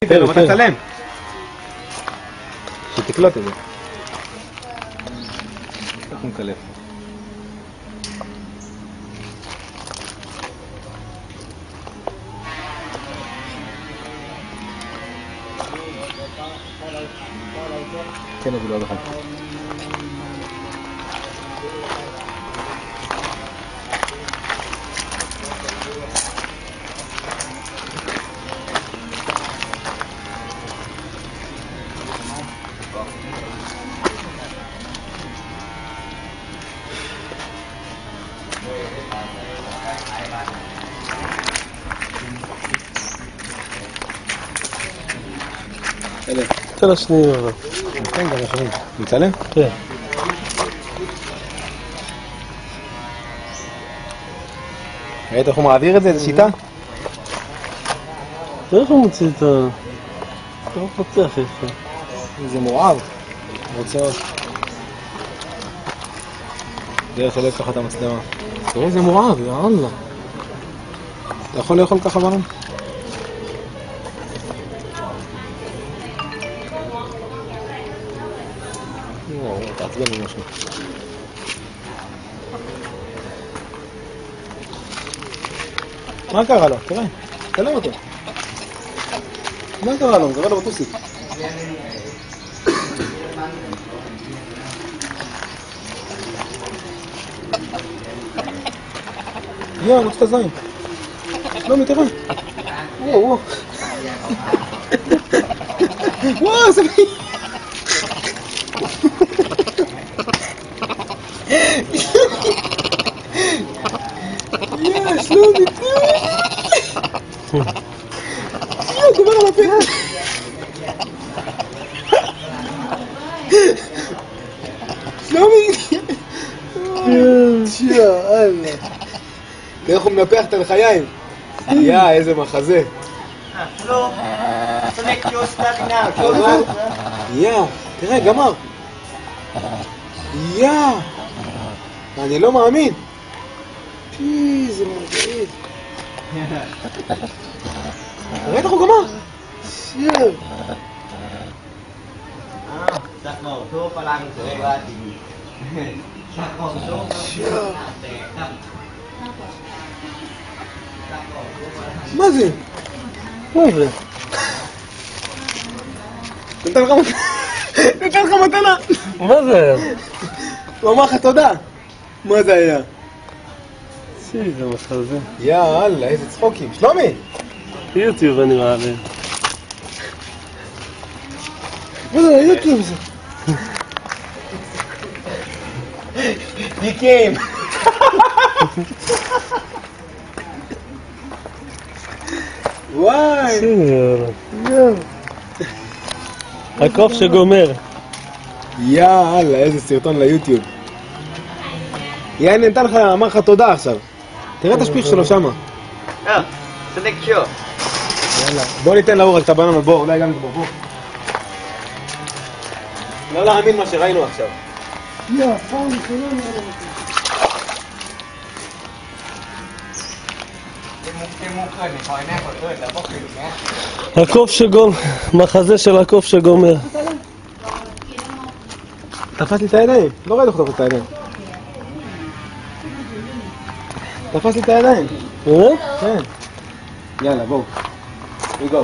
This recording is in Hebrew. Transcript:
תן לו, אתה תצלם. שתקלוט את זה. איך הוא מקלף? כן, אבל לא אחד. תן השניים אבל. כן, גם השניים. מצלם? כן. ראית איך הוא מעביר את זה? איזה שיטה? איך הוא מוציא את ה... אתה לא פותח איפה. זה מואב. רוצה עוד. זה שלא יפתח את המצלמה. תראו, זה מואב, יאללה. אתה יכול לאכול ככה ברם? תעצבן לי משהו. מה קרה לו? תראה, תלם אותו. מה קרה לו? קרה לו בטוסיק. מוצא את הזין. לא, תראה. וואו. וואו, זה מי... שלומי, דבר על הפה. שלומי. יאללה. תראה איך הוא מנפח את הלחיים. איזה מחזה. שלום. סונק יוסטגנה. תראה, גמר. אני לא מאמין. זה מרגעית. ראית איך הוא גמר? Sắc màu số pha lăng của em ba thì sắc màu số מה זה? מה זה? נתן לך מתנה. מה זה היה? הוא אמר לך תודה. מה זה היה? זה מחזה. יאללה, איזה צחוקים. שלומי! יוטיוב אני מעלה. מה זה? יוטיוב זה. דיקאים. וואי. הקוף שגומר. יאללה, איזה סרטון ליוטיוב. יאללה, נתן לך, אמר לך תודה עכשיו. תראה את השפיך שלו שמה. סונק שו. יאללה, בוא ניתן לאור את הבננות, בוא, אולי גם בוא. לא להאמין מה שראינו עכשיו. הקוף שגומר, מחזה של הקוף שגומר. תפס לי את הידיים, לא ראיתי איך תפס את הידיים. תפס לי את הידיים. באמת? כן. יאללה, בואו. We go.